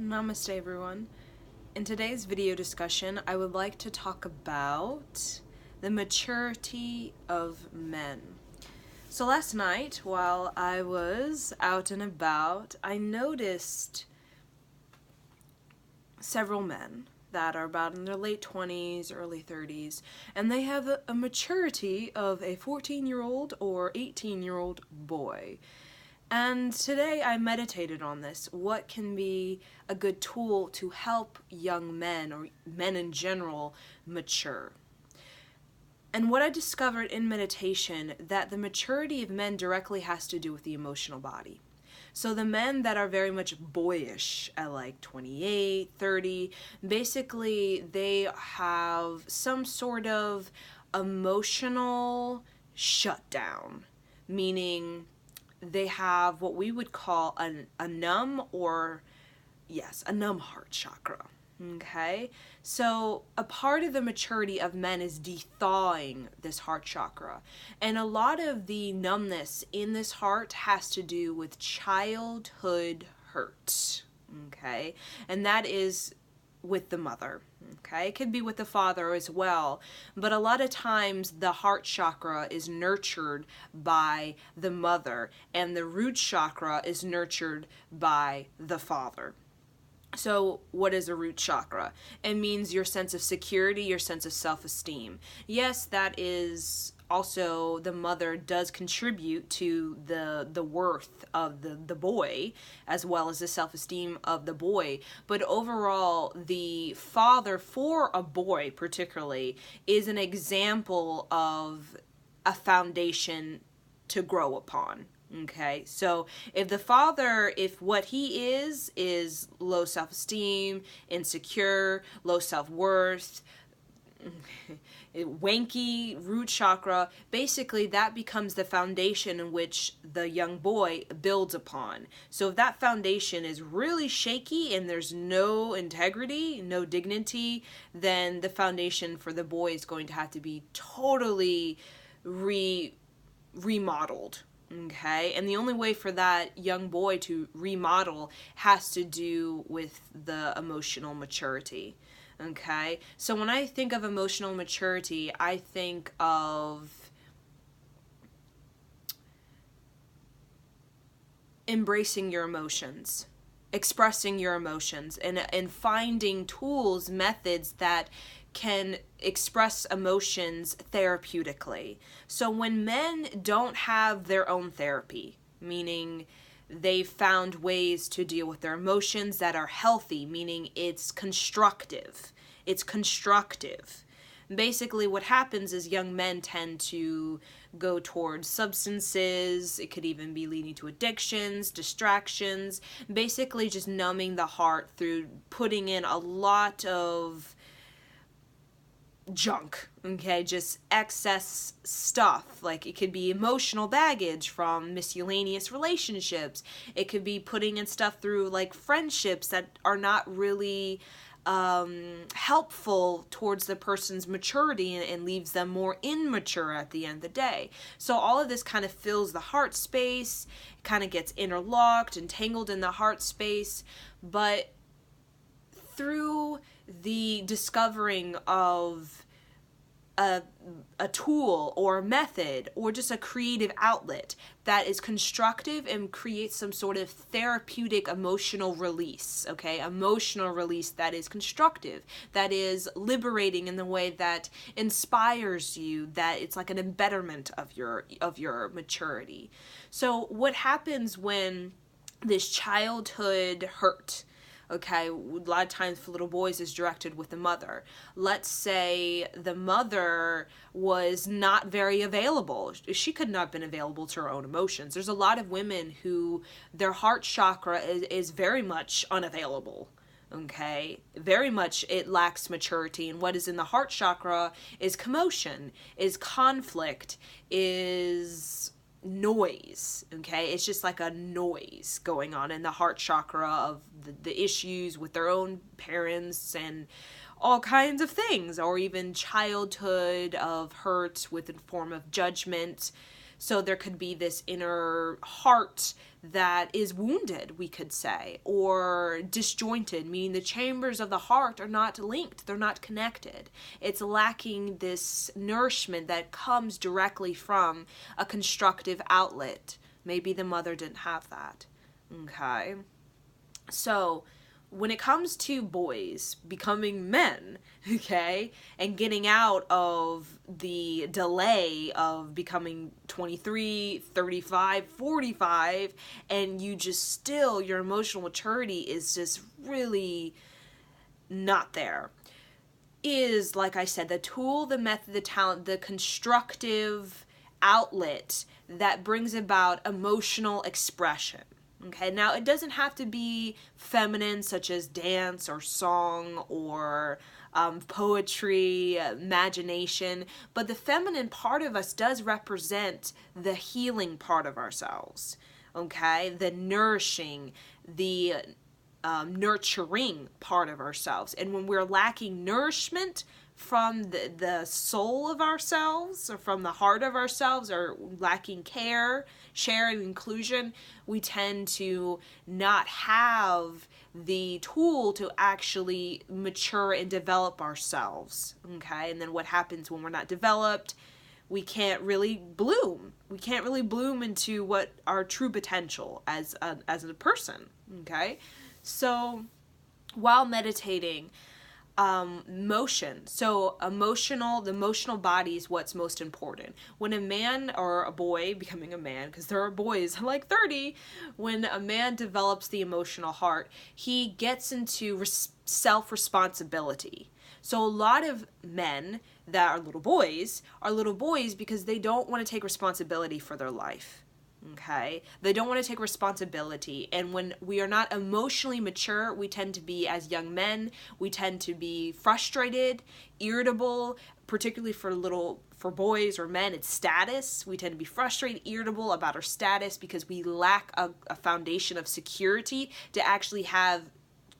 Namaste everyone. In today's video discussion, I would like to talk about the maturity of men. So last night, while I was out and about, I noticed several men that are about in their late 20s, early 30s, and they have a maturity of a 14-year-old or 18-year-old boy. And today I meditated on this. What can be a good tool to help young men, or men in general, mature? And what I discovered in meditation, that the maturity of men directly has to do with the emotional body. So the men that are very much boyish at like 28, 30, basically they have some sort of emotional shutdown, meaning they have what we would call a numb a numb heart chakra. Okay, so a part of the maturity of men is thawing this heart chakra, and a lot of the numbness in this heart has to do with childhood hurt. Okay, and that is with the mother. Okay, it could be with the father as well, but a lot of times the heart chakra is nurtured by the mother, and the root chakra is nurtured by the father. So what is a root chakra? It means your sense of security, your sense of self-esteem. Yes, that is also, the mother does contribute to the worth of the boy, as well as the self-esteem of the boy. But overall, the father, for a boy particularly, is an example of a foundation to grow upon. Okay, so if the father, if what he is low self-esteem, insecure, low self-worth, wanky root chakra, basically that becomes the foundation in which the young boy builds upon. So if that foundation is really shaky and there's no integrity, no dignity, then the foundation for the boy is going to have to be totally remodeled. Okay, and the only way for that young boy to remodel has to do with the emotional maturity. Okay, so when I think of emotional maturity, I think of embracing your emotions, expressing your emotions, and finding tools, methods that can express emotions therapeutically. So when men don't have their own therapy, meaning they've found ways to deal with their emotions that are healthy, meaning it's constructive. It's constructive. Basically what happens is young men tend to go towards substances. It could even be leading to addictions, distractions, basically just numbing the heart through putting in a lot of junk, okay, just excess stuff. Like, it could be emotional baggage from miscellaneous relationships. It could be putting in stuff through like friendships that are not really helpful towards the person's maturity, and leaves them more immature at the end of the day. So all of this kind of fills the heart space, kind of gets interlocked and tangled in the heart space. But through the discovering of a tool or a method or just a creative outlet that is constructive and creates some sort of therapeutic emotional release, okay? Emotional release that is constructive, that is liberating in the way that inspires you, that it's like an embetterment of your maturity. So what happens when this childhood hurt, okay, a lot of times for little boys is directed with the mother. Let's say the mother was not very available. She could not have been available to her own emotions. There's a lot of women who their heart chakra is very much unavailable. Okay, very much it lacks maturity, and what is in the heart chakra is commotion, is conflict, is noise. Okay, it's just like a noise going on in the heart chakra of the issues with their own parents and all kinds of things, or even childhood of hurt with a form of judgment. So there could be this inner heart that is wounded, we could say, or disjointed, meaning the chambers of the heart are not linked, they're not connected. It's lacking this nourishment that comes directly from a constructive outlet. Maybe the mother didn't have that. Okay? So when it comes to boys becoming men, okay, and getting out of the delay of becoming 23, 35, 45, and you just still, your emotional maturity is just really not there, is, like I said, the tool, the method, the talent, the constructive outlet that brings about emotional expression. Okay, now it doesn't have to be feminine, such as dance or song or poetry, imagination, but the feminine part of us does represent the healing part of ourselves. Okay, the nourishing, the nurturing part of ourselves. And when we're lacking nourishment from the soul of ourselves, or from the heart of ourselves, or lacking care, share, and inclusion, we tend to not have the tool to actually mature and develop ourselves. Okay, and then what happens when we're not developed? We can't really bloom. We can't really bloom into what our true potential as a person. Okay, so while meditating, motion. So the emotional body is what's most important. When a man or a boy becoming a man, because there are boys like 30, when a man develops the emotional heart, he gets into self-responsibility. So a lot of men that are little boys because they don't want to take responsibility for their life. Okay? They don't want to take responsibility. And when we are not emotionally mature, we tend to be, as young men, we tend to be frustrated, irritable, particularly for boys or men, it's status. We tend to be frustrated, irritable about our status because we lack a foundation of security to actually have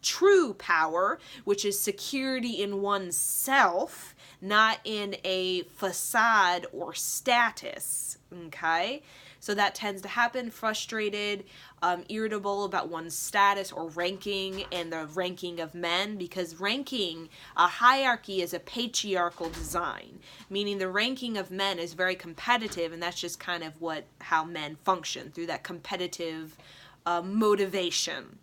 true power, which is security in oneself, not in a facade or status. Okay? So that tends to happen, frustrated, irritable about one's status or ranking and the ranking of men, because ranking, a hierarchy is a patriarchal design, meaning the ranking of men is very competitive, and that's just kind of how men function, through that competitive motivation.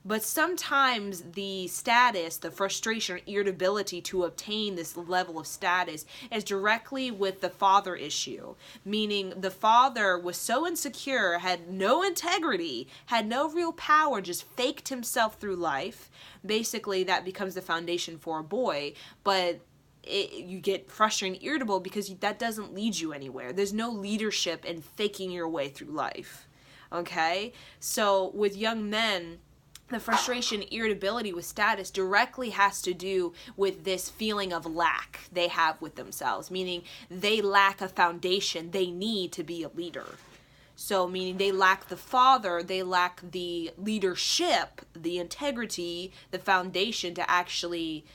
But sometimes the status, the frustration or irritability to obtain this level of status is directly with the father issue, meaning the father was so insecure, had no integrity, had no real power, just faked himself through life. Basically, that becomes the foundation for a boy, but you get frustrated and irritable because that doesn't lead you anywhere. There's no leadership in faking your way through life. Okay? So with young men, the frustration, irritability with status directly has to do with this feeling of lack they have with themselves, meaning they lack a foundation they need to be a leader. So meaning they lack the father, they lack the leadership, the integrity, the foundation to actually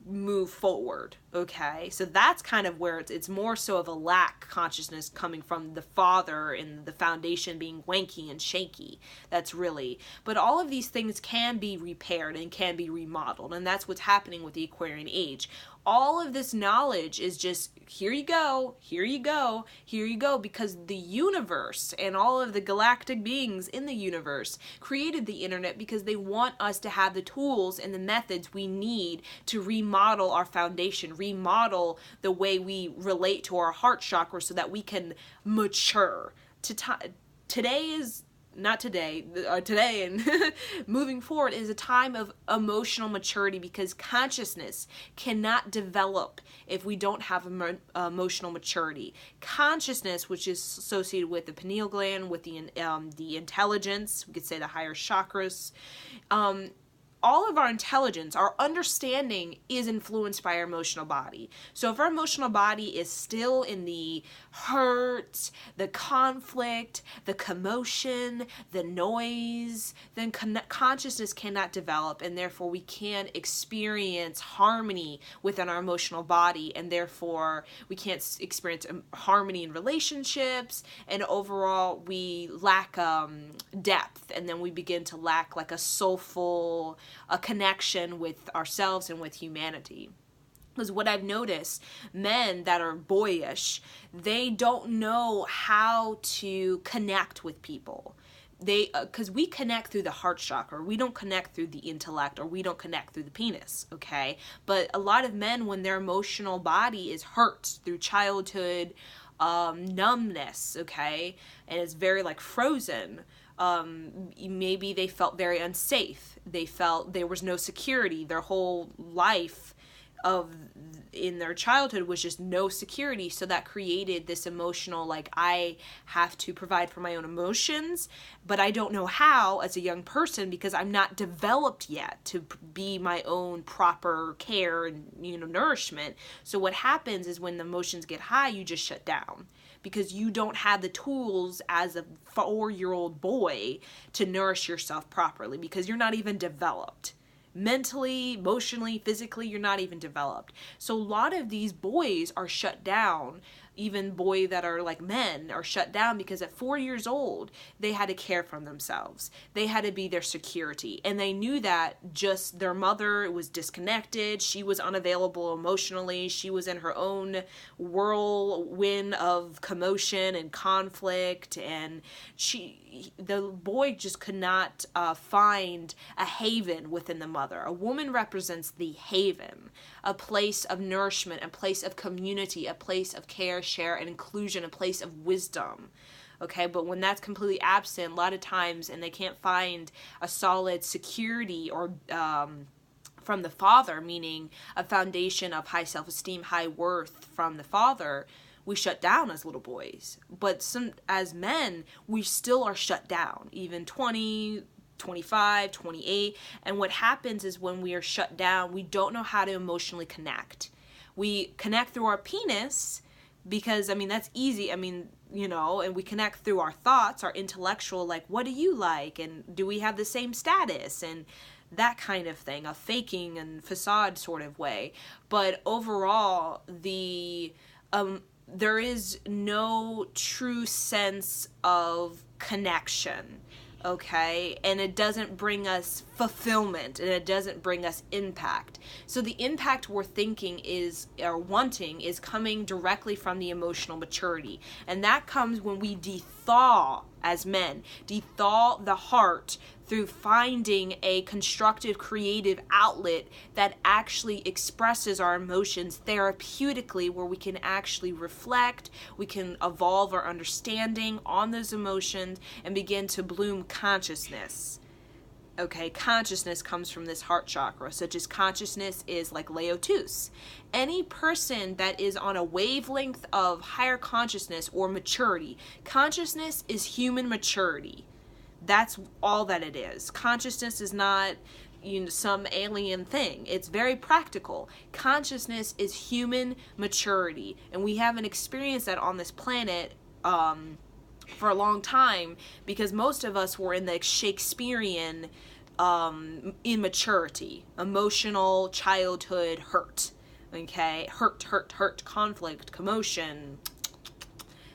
move forward. Okay, so that's kind of where it's more so of a lack consciousness coming from the father and the foundation being wanky and shaky. That's really, but all of these things can be repaired and can be remodeled, and that's what's happening with the Aquarian age. All of this knowledge is just, here you go, here you go, here you go, because the universe and all of the galactic beings in the universe created the internet because they want us to have the tools and the methods we need to remodel our foundation, remodel the way we relate to our heart chakra so that we can mature. Today and moving forward is a time of emotional maturity, because consciousness cannot develop if we don't have emotional maturity. Consciousness, which is associated with the pineal gland, with the intelligence, we could say the higher chakras, all of our intelligence, our understanding is influenced by our emotional body. So if our emotional body is still in the hurt, the conflict, the commotion, the noise, then consciousness cannot develop, and therefore we can't experience harmony within our emotional body, and therefore we can't experience harmony in relationships, and overall we lack depth, and then we begin to lack like a soulful connection with ourselves and with humanity. Because what I've noticed, men that are boyish, they don't know how to connect with people. Because we connect through the heart chakra, we don't connect through the intellect, or we don't connect through the penis, okay? But a lot of men, when their emotional body is hurt through childhood numbness, okay, and it's very like frozen, maybe they felt very unsafe, they felt there was no security, their whole life in their childhood was just no security, so that created this emotional, like, I have to provide for my own emotions, but I don't know how as a young person because I'm not developed yet to be my own proper care and, nourishment. So what happens is when the emotions get high, you just shut down because you don't have the tools as a 4-year-old boy to nourish yourself properly because you're not even developed. Mentally, emotionally, physically, you're not even developed. So a lot of these boys are shut down, even boys that are like men are shut down because at 4 years old, they had to care for themselves. They had to be their security. And they knew that just their mother was disconnected. She was unavailable emotionally. She was in her own whirlwind of commotion and conflict. And the boy just could not find a haven within the mother. A woman represents the haven, a place of nourishment, a place of community, a place of care, share, and inclusion, a place of wisdom. Okay, but when that's completely absent, a lot of times, and they can't find a solid security or from the father, meaning a foundation of high self-esteem, high worth from the father, we shut down as little boys. But as men, we still are shut down, even 20, 25, 28. And what happens is when we are shut down, we don't know how to emotionally connect. We connect through our penis because, that's easy. And we connect through our thoughts, our intellectual, like, what do you like? And do we have the same status? And that kind of thing, a faking and facade sort of way. But overall, there is no true sense of connection, okay? And it doesn't bring us fulfillment, and it doesn't bring us impact. So the impact we're thinking wanting is coming directly from the emotional maturity. And that comes when we dethaw as men, dethaw the heart through finding a constructive, creative outlet that actually expresses our emotions therapeutically, where we can actually reflect, we can evolve our understanding on those emotions, and begin to bloom consciousness. Okay, consciousness comes from this heart chakra, such as consciousness is like Laotus. Any person that is on a wavelength of higher consciousness or maturity, consciousness is human maturity. That's all that it is. Consciousness is not some alien thing. It's very practical. Consciousness is human maturity, and we haven't experienced that on this planet for a long time because most of us were in the Shakespearean immaturity, emotional childhood hurt. Okay, hurt, conflict, commotion.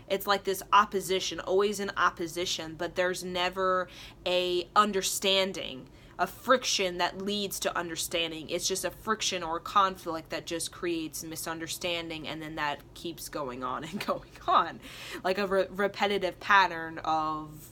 It's like this opposition, always in opposition, but there's never a understanding, a friction that leads to understanding. It's just a friction or a conflict that just creates misunderstanding, and then that keeps going on and going on, like a repetitive pattern of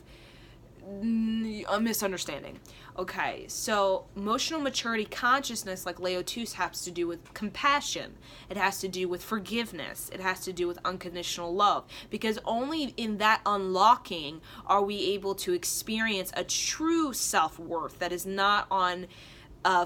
a misunderstanding. Okay, so emotional maturity consciousness, like Laotus, has to do with compassion. It has to do with forgiveness. It has to do with unconditional love. Because only in that unlocking are we able to experience a true self-worth that is not on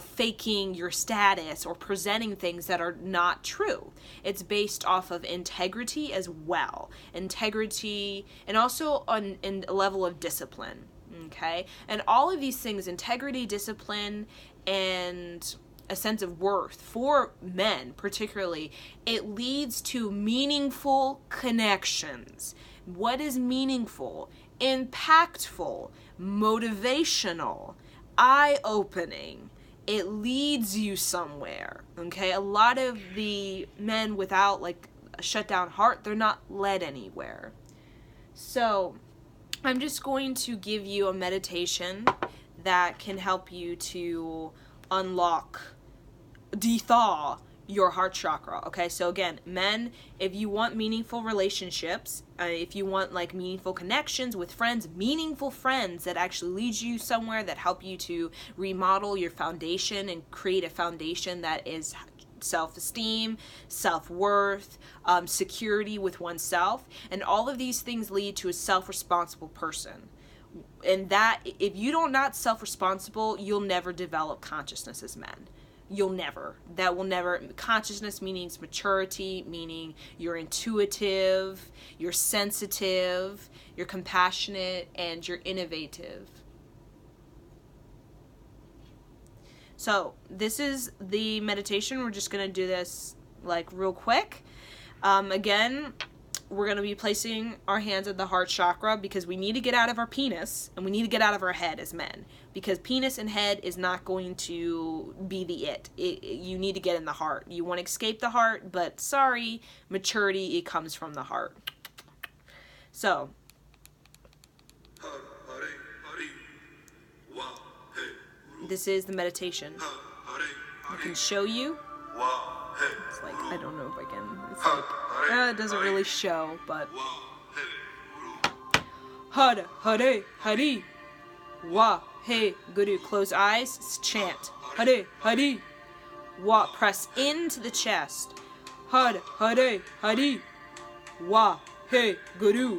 faking your status or presenting things that are not true. It's based off of integrity as well. Integrity, and also on a level of discipline. okay? And all of these things, integrity, discipline, and a sense of worth for men particularly, it leads to meaningful connections. What is meaningful? Impactful, motivational, eye-opening. It leads you somewhere, okay? A lot of the men without like a shut down heart, they're not led anywhere. So I'm just going to give you a meditation that can help you to unlock, dethaw your heart chakra. Okay, so again, men, if you want meaningful relationships, if you want like meaningful connections with friends, meaningful friends that actually lead you somewhere, that help you to remodel your foundation and create a foundation that is self-esteem, self-worth, security with oneself, and all of these things lead to a self-responsible person. And that, if you don't not self-responsible, you'll never develop consciousness as men. You'll never. That will never. Consciousness means maturity, meaning you're intuitive, you're sensitive, you're compassionate, and you're innovative. So this is the meditation. We're just going to do this like real quick. Again, we're going to be placing our hands at the heart chakra because we need to get out of our penis and we need to get out of our head as men, because penis and head is not going to be the you need to get in the heart. You want to escape the heart, but sorry, maturity, it comes from the heart. So this is the meditation. I can show you. It's like, I don't know if I can. It's like, it doesn't really show, but. Hara, hare, hari. Wa, he, guru. Close eyes, chant. Hare, hari. Wa, press into the chest. Hara, hare, hari. Wa, he, guru.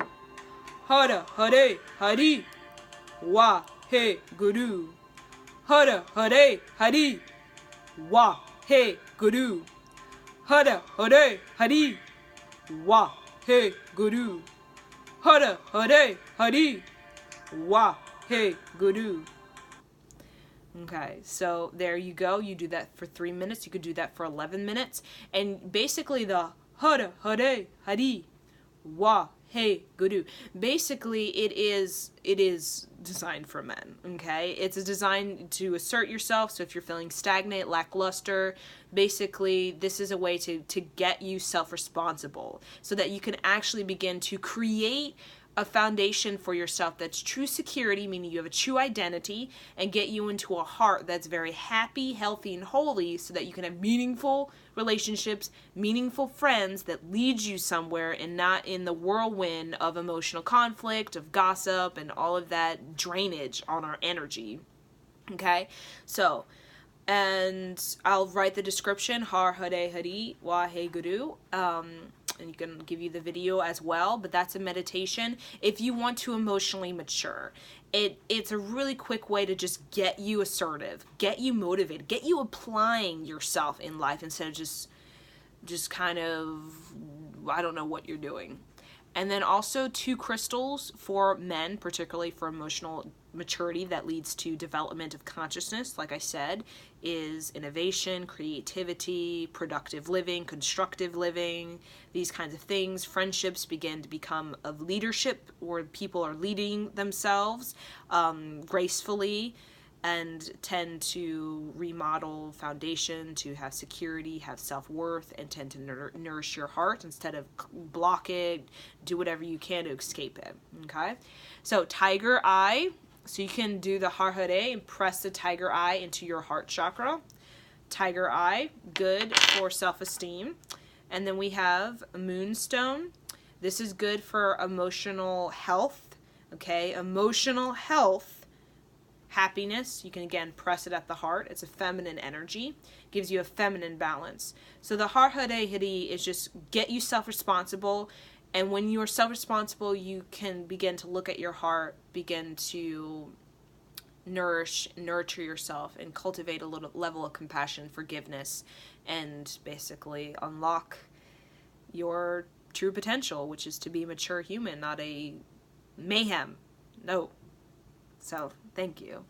Hara, hare, hari. Wa, he, guru. Hara, hare, hari. Wa, he, guru. Hara, hare, hari. Wa, he, guru. Hara, hare, hari. Wa, he, guru. Okay, so there you go. You do that for 3 minutes. You could do that for 11 minutes. And basically the hara, hare, hari. Wa, he, guru. Basically, it is designed for men, okay? It's designed to assert yourself, so if you're feeling stagnant, lackluster, basically this is a way to get you self-responsible so that you can actually begin to create a foundation for yourself that's true security, meaning you have a true identity, and get you into a heart that's very happy, healthy, and holy so that you can have meaningful relationships, meaningful friends that lead you somewhere and not in the whirlwind of emotional conflict, of gossip, and all of that drainage on our energy. Okay? So, and I'll write the description, Har Hare Hari Wa He Guru, and you can give you the video as well, but that's a meditation if you want to emotionally mature. It's a really quick way to just get you assertive, get you motivated, get you applying yourself in life instead of just kind of, I don't know what you're doing. And then also 2 crystals for men, particularly for emotional maturity that leads to development of consciousness, like I said, is innovation, creativity, productive living, constructive living, these kinds of things. Friendships begin to become of leadership, where people are leading themselves gracefully, and tend to remodel foundation, to have security, have self-worth, and tend to nourish your heart instead of block it, do whatever you can to escape it, okay? So tiger eye, so you can do the Har Hare and press the tiger eye into your heart chakra. Tiger eye, good for self-esteem. And then we have moonstone. This is good for emotional health, okay? Emotional health, happiness, you can again press it at the heart. It's a feminine energy, gives you a feminine balance. So the Har Hare Hari is just get you self-responsible, and when you are self-responsible, you can begin to look at your heart, begin to nurture yourself, and cultivate a little level of compassion, forgiveness, and basically unlock your true potential, which is to be a mature human, not a mayhem. No. So, thank you.